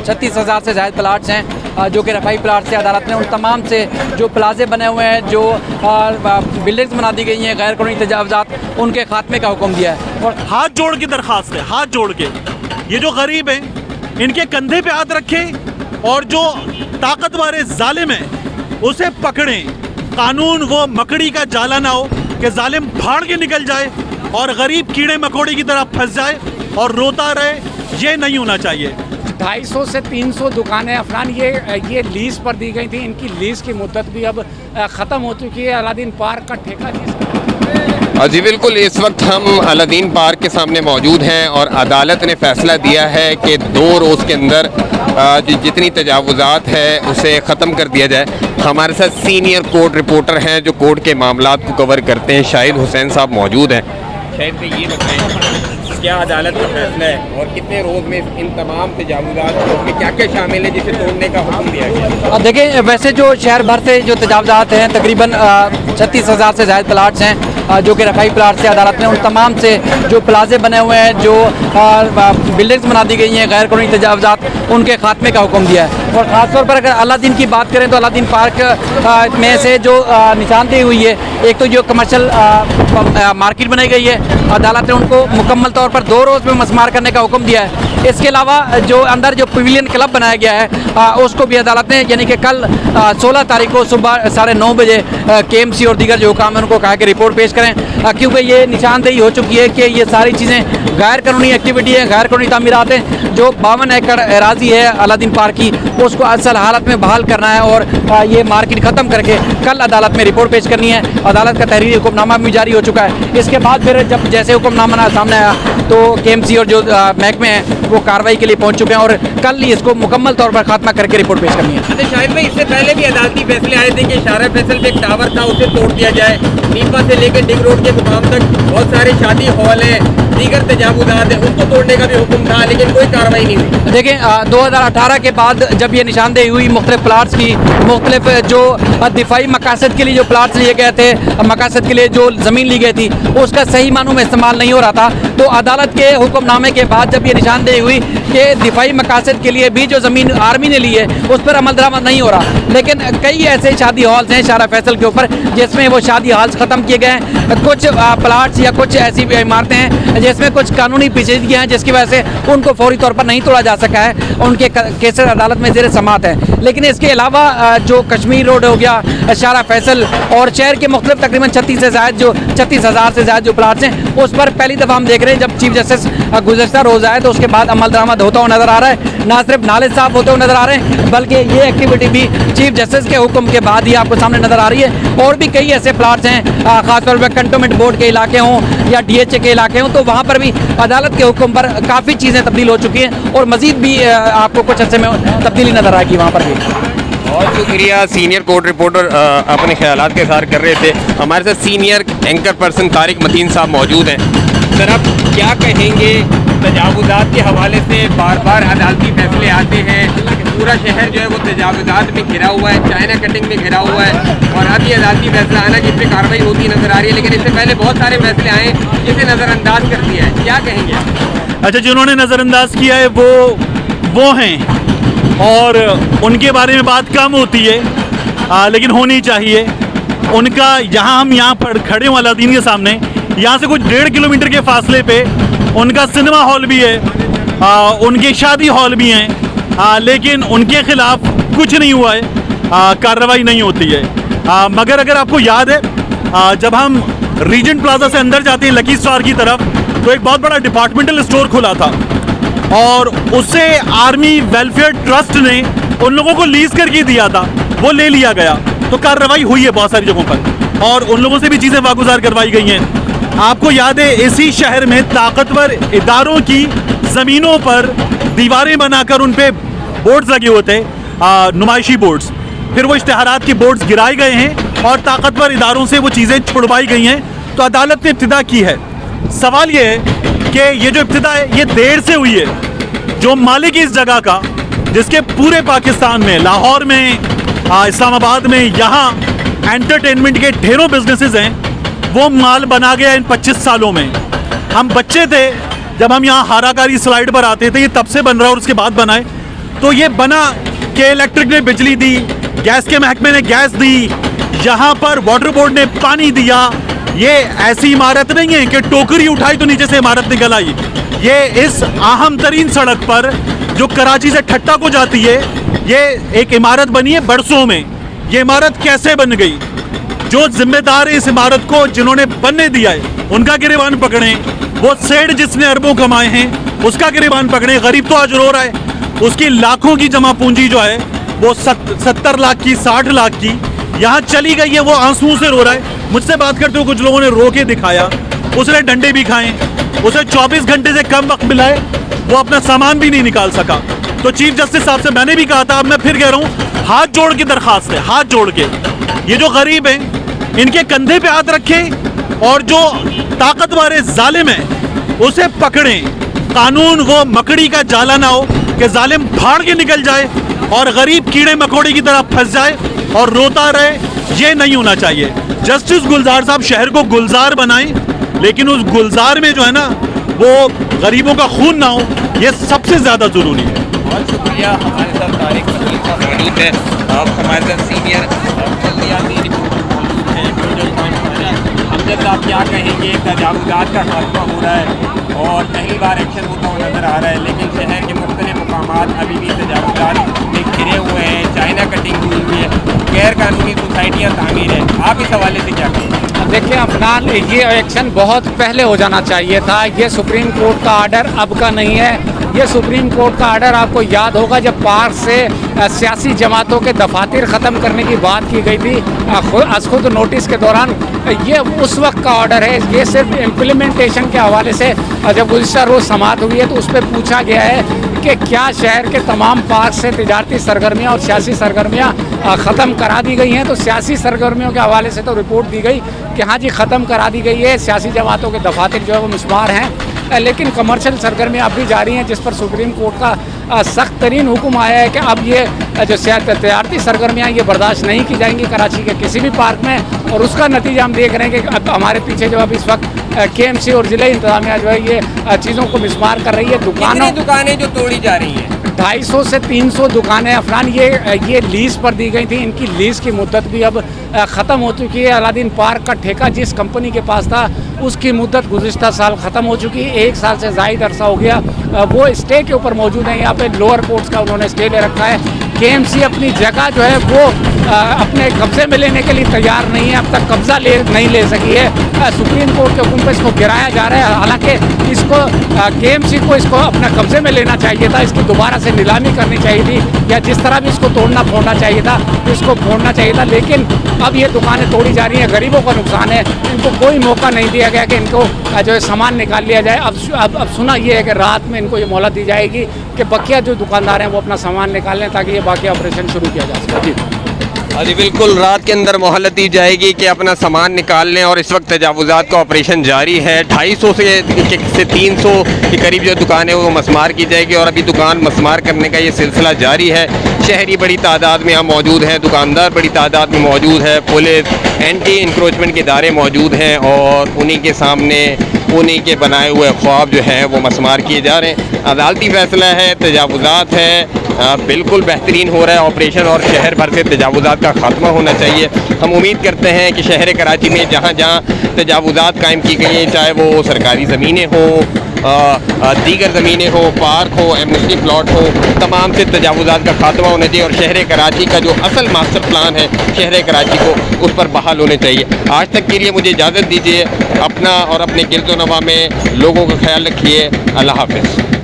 36,000 से ज़्यादा प्लाट्स हैं जो कि रफाई प्लाट्स से अदालत ने उन तमाम से जो प्लाजे बने हुए हैं, जो बिल्डिंग्स बना दी गई हैं गैर कानूनी तजावुज़ात, उनके खात्मे का हुक्म दिया है। और हाथ जोड़ के दरख्वास्त है, हाथ जोड़ के ये जो गरीब हैं इनके कंधे पे हाथ रखें और जो ताकतवर जालिम है उसे पकड़ें। कानून वो मकड़ी का जाला ना हो कि जालिम फाड़ के निकल जाए और गरीब कीड़े मकोड़े की तरह फंस जाए और रोता रहे, ये नहीं होना चाहिए। 250 से 300 दुकानें अफनान ये लीज पर दी गई थी। इनकी लीज की मुद्दत भी अब ख़त्म हो चुकी है। अलादीन पार्क का ठेका जी बिल्कुल, इस वक्त हम अलादीन पार्क के सामने मौजूद हैं और अदालत ने फैसला दिया है कि 2 रोज़ के अंदर जितनी तजावुज़ात है उसे ख़त्म कर दिया जाए। हमारे साथ सीनियर कोर्ट रिपोर्टर हैं जो कोर्ट के मामलात को कवर करते हैं, शाहिद हुसैन साहब मौजूद हैं। शाहिद भाई, ये बताएं क्या अदालत का फैसला है और कितने रोज़ में इन तमाम तजावुज़ात में क्या क्या शामिल है जिसे तोड़ने का हुक्म दिया गया? देखिए, वैसे जो शहर भर से जो तजावुज़ात हैं तकरीबन 36,000 से ज़्यादा प्लाट्स हैं जो कि रफाई प्लाट से अदालत ने उन तमाम से जो प्लाजे बने हुए हैं, जो बिल्डिंग्स बना दी गई हैं गैर कानूनी तजावुज़ात, उनके खात्मे का हुक्म दिया है। और ख़ासतौर पर अगर अलादीन की बात करें तो अलादीन पार्क में से जो निशानदेही हुई है, एक तो जो कमर्शियल मार्केट बनाई गई है, अदालत ने उनको मुकम्मल तौर पर 2 रोज़ में मस्मार करने का हुक्म दिया है। इसके अलावा जो अंदर जो पवेलियन क्लब बनाया गया है उसको भी अदालत ने, यानी कि कल 16 तारीख को सुबह 9:30 बजे KMC और दीगर जो काम है उनको कहा कि रिपोर्ट पेश करें, क्योंकि ये निशानदेही हो चुकी है कि ये सारी चीज़ें गैर कानूनी एक्टिविटी है, गैर कानूनी तामीरात हैं। जो 52 एकड़ एराजी है अलादीन पार्क की, उसको असल हालत में बहाल करना है और ये मार्केट ख़त्म करके कल अदालत में रिपोर्ट पेश करनी है। अदालत का तहरीरी हुक्मनामा भी जारी हो चुका है। इसके बाद फिर जब जैसे हुक्मनामा सामने आया तो KMC और जो महकमे हैं वो कार्रवाई के लिए पहुंच चुके हैं और कल ही इसको मुकम्मल तौर पर खात्मा करके रिपोर्ट पेश करनी है। अच्छा शाहिद भाई, इससे पहले भी अदालती फैसले आए थे कि इशारा फैसल पे एक टावर था उसे तोड़ दिया जाए। नीपा से लेकर डिग रोड के मुकाम तक बहुत सारे शादी हॉल हैं, दीगर तजावुज़ात हैं, उसको तोड़ने का भी हुक्म था लेकिन कोई कार्रवाई नहीं हुई। देखिए, 2018 के बाद जब ये निशानदेही हुई मुख्तलिफ प्लाट्स की, मुख्तलिफ जो दिफाई मकासद के लिए जो प्लाट्स लिए गए थे, मकासद के लिए जो ज़मीन ली गई थी, उसका सही मानों में इस्तेमाल नहीं हो रहा था। तो अदालत के हुक्मनामे के बाद जब ये निशानदेही हुई कि दिफाई मकासद के लिए भी जो ज़मीन आर्मी ने ली है उस पर अमल दरामद नहीं हो रहा, लेकिन कई ऐसे शादी हॉल्स हैं इशारा फैसल के ऊपर जिसमें वो शादी हॉल्स ख़त्म किए गए हैं। कुछ प्लाट्स या कुछ ऐसी इमारतें हैं जिसमें कुछ कानूनी पेचीदगियाँ हैं जिसकी वजह से उनको फौरी तौर पर नहीं तोड़ा जा सका है, उनके केसेस अदालत में ज़ेर समाअत है। लेकिन इसके अलावा जो कश्मीर रोड हो गया, इशारा फैसल और शहर के मुख्तलिफ तकरीबन 36,000 से ज़्यादा जो प्लाट्स हैं उस पर पहली दफ़ा हम देख रहे हैं जब चीफ जस्टिस गुज़श्ता रोज़ आए तो उसके बाद अमल दरामद होता हुआ नज़र आ रहा है। ना सिर्फ नाले साफ होते हुए नज़र आ रहे हैं बल्कि ये एक्टिविटी भी चीफ जस्टिस के हुक्म के बाद ही आपको सामने नज़र आ रही है। और भी कई ऐसे प्लाट्स हैं, ख़ासतौर पर कंटोनमेंट बोर्ड के इलाके हों या DHA के इलाके हों, तो वहाँ पर भी अदालत के हुक्म पर काफ़ी चीज़ें तब्दील हो चुकी हैं और मज़ीद भी आपको कुछ अर्से में तब्दीली नज़र आएगी वहाँ पर भी। बहुत शुक्रिया, सीनियर कोर्ट रिपोर्टर अपने ख्यालात के साथ कर रहे थे। हमारे साथ senior anchor person Tariq Mateen साहब मौजूद हैं। सर, आप क्या कहेंगे, तजावुज़ात के हवाले से बार बार अदालती फैसले आते हैं, पूरा शहर जो है वो तजावुज़ात में घिरा हुआ है, चाइना कटिंग में घिरा हुआ है और अब ये अदालती फैसला आना जिस पर कार्रवाई होती नज़र आ रही है, लेकिन इससे पहले बहुत सारे फैसले आए जिसे नज़रअंदाज कर दिया है, क्या कहेंगे आप? अच्छा, जिन्होंने नज़रअंदाज किया है वो हैं और उनके बारे में बात कम होती है लेकिन होनी चाहिए। उनका हम यहाँ पर खड़े हुए अलादीन के सामने, यहाँ से कुछ 1.5 किलोमीटर के फासले पे उनका सिनेमा हॉल भी है, उनके शादी हॉल भी हैं, लेकिन उनके खिलाफ कुछ नहीं हुआ है, कार्रवाई नहीं होती है। मगर अगर आपको याद है जब हम रीजेंट प्लाजा से अंदर जाते हैं लकी स्टार की तरफ तो एक बहुत बड़ा डिपार्टमेंटल स्टोर खुला था और उससे आर्मी वेलफेयर ट्रस्ट ने उन लोगों को लीज करके दिया था, वो ले लिया गया। तो कार्रवाई हुई है बहुत सारी जगहों पर और उन लोगों से भी चीज़ें वागुजार करवाई गई हैं। आपको याद है इसी शहर में ताकतवर इदारों की ज़मीनों पर दीवारें बनाकर उन पे बोर्ड्स लगे हुए थे, नुमाइशी बोर्ड्स, फिर वो इश्तिहारात के बोर्ड्स गिराए गए हैं और ताकतवर इदारों से वो चीज़ें छुड़वाई गई हैं। तो अदालत ने इब्तिदा की है। सवाल ये है कि ये जो इब्तिदा है ये देर से हुई है। जो मालिक इस जगह का, जिसके पूरे पाकिस्तान में, लाहौर में, इस्लामाबाद में, यहाँ एंटरटेनमेंट के ढेरों बिजनेसेस हैं, वो माल बना गया इन 25 सालों में। हम बच्चे थे जब हम यहाँ हाराकारी स्लाइड पर आते थे, ये तब से बन रहा है और उसके बाद बनाए। तो ये बना कि इलेक्ट्रिक ने बिजली दी, गैस के महकमे ने गैस दी, यहाँ पर वाटर बोर्ड ने पानी दिया। ये ऐसी इमारत नहीं है कि टोकरी उठाई तो नीचे से इमारत निकल आई। ये इस अहम तरीन सड़क पर जो कराची से ठट्टा को जाती है, ये एक इमारत बनी है बरसों में। ये इमारत कैसे बन गई? जो जिम्मेदार है इस इमारत को, जिन्होंने बनने दिया है, उनका गिरेबान पकड़ें। वो सेठ जिसने अरबों कमाए हैं उसका गिरेबान पकड़ें। गरीब तो आज रो रहा है, उसकी लाखों की जमा पूंजी जो है वो 70 लाख की, 60 लाख की यहाँ चली गई है। वो आंसुओं से रो रहा है। मुझसे बात करते हुए कुछ लोगों ने रो के दिखाया, उसने डंडे भी खाए, उसे 24 घंटे से कम वक्त मिला है, वो अपना सामान भी नहीं निकाल सका। तो चीफ जस्टिस साहब से मैंने भी कहा था, अब मैं फिर कह रहा हूँ, हाथ जोड़ के दरखास्त है, हाथ जोड़ के ये जो गरीब हैं इनके कंधे पे हाथ रखें और जो ताकतवर है, जालिम है, उसे पकड़ें। कानून वो मकड़ी का जाला ना हो कि जालिम फाड़ के निकल जाए और गरीब कीड़े मकोड़े की तरह फंस जाए और रोता रहे। ये नहीं होना चाहिए। जस्टिस गुलजार साहब शहर को गुलजार बनाएं, लेकिन उस गुलजार में जो है ना वो गरीबों का खून ना हो, ये सबसे ज्यादा जरूरी है। बहुत शुक्रिया। हमारे साथ तारिक फजली साहब मौजूद है, आप हमारे साथ सीनियर हमजद साहब क्या कहेंगे? तजावुज़ात का खात्मा हो रहा है और पहली बार एक्शन होता हुआ नज़र आ रहा है, लेकिन शहर के मुख्तलिफ मकामात अभी भी तजावुज़ात में घिरे हुए हैं, चाइना कटिंग हुई हुई है, गैर कानूनी सोसाइटियाँ तामीर हैं। आप इस हवाले से क्या कहेंगे? देखिए अफनान, ये एक्शन बहुत पहले हो जाना चाहिए था। ये सुप्रीम कोर्ट का आर्डर अब का नहीं है। ये सुप्रीम कोर्ट का आर्डर आपको याद होगा जब पार्क से सियासी जमातों के दफातर ख़त्म करने की बात की गई थी खुद नोटिस के दौरान, ये उस वक्त का ऑर्डर है। ये सिर्फ इम्प्लीमेंटेशन के हवाले से जब गुज़िश्ता रोज़ समाअत हुई है तो उस पर पूछा गया है कि क्या शहर के तमाम पार्क से तिजारती सरगर्मियाँ और सियासी सरगर्मियाँ ख़त्म करा दी गई हैं। तो सियासी सरगर्मियों के हवाले से तो रिपोर्ट दी गई कि हाँ जी ख़त्म करा दी गई है, सियासी जमातों के दफातर जो है वो मिसमार हैं, लेकिन कमर्शियल सरगर्मियाँ अब भी जारी हैं, जिस पर सुप्रीम कोर्ट का सख्त तरीन हुक्म आया है कि अब ये जो तिजारती सरगर्मियाँ ये बर्दाश्त नहीं की जाएंगी कराची के किसी भी पार्क में। और उसका नतीजा हम देख रहे हैं कि अब हमारे पीछे जो अब इस वक्त KMC और ज़िला इंतज़ामिया जो है ये चीज़ों को मिसमार कर रही है। दुकानें जो तोड़ी जा रही हैं, 250 से 300 दुकानें अफरान ये लीज़ पर दी गई थी। इनकी लीज़ की मुद्दत भी अब ख़त्म हो चुकी है। अलादीन पार्क का ठेका जिस कंपनी के पास था उसकी मुद्दत गुज़िश्ता साल ख़त्म हो चुकी है, 1 साल से ज़ायद अरसा हो गया। वो स्टे के ऊपर मौजूद है। यहाँ पे लोअर कोर्ट्स का उन्होंने स्टे ले रखा है। KMC अपनी जगह जो है वो अपने कब्ज़े में लेने के लिए तैयार नहीं है, अब तक कब्ज़ा नहीं ले सकी है। सुप्रीम कोर्ट के हुक्म पर इसको गिराया जा रहा है। हालांकि इसको KMC को इसको अपने कब्ज़े में लेना चाहिए था, इसकी दोबारा से नीलामी करनी चाहिए थी, या जिस तरह भी इसको तोड़ना फोड़ना चाहिए था इसको फोड़ना चाहिए था। लेकिन अब ये दुकानें तोड़ी जा रही हैं, गरीबों का नुकसान है, इनको कोई मौका नहीं दिया गया कि इनको जो है सामान निकाल लिया जाए। अब सुना ये है कि रात में इनको ये मोहलत दी जाएगी कि बकिया जो दुकानदार हैं वो अपना सामान निकाल लें ताकि ये बाकी ऑपरेशन शुरू किया जा सके। हाँ जी बिल्कुल, रात के अंदर मोहलत दी जाएगी कि अपना सामान निकाल लें। और इस वक्त तजावुज़ात का ऑपरेशन जारी है। 250 से 300 के करीब जो दुकान है वो मसमार की जाएगी और अभी दुकान मसमार करने का ये सिलसिला जारी है। शहरी बड़ी तादाद में यहाँ मौजूद हैं, दुकानदार बड़ी तादाद में मौजूद है, पुलिस एंटी इंक्रोचमेंट के इदारे मौजूद हैं और उन्हीं के सामने उन्हीं के बनाए हुए ख्वाब जो हैं वो मसमार किए जा रहे हैं। अदालती फैसला है, तजावुज़ात है, बिल्कुल बेहतरीन हो रहा है ऑपरेशन और शहर भर से तजावुज़ात का खात्मा होना चाहिए। हम उम्मीद करते हैं कि शहर कराची में जहाँ जहाँ तजावुज़ात कायम की गई हैं, चाहे वो सरकारी ज़मीनें हों, दीगर ज़मीनें हो, पार्क हो, एमनेस्टी प्लॉट हो, तमाम से तजावुज़ात का खात्मा होना चाहिए और शहर कराची का जो असल मास्टर प्लान है शहर कराची को उस पर बहाल होने चाहिए। आज तक के लिए मुझे इजाज़त दीजिए। अपना और अपने गिरदो नवा में लोगों का ख्याल रखिए। अल्लाह हाफ़िज़।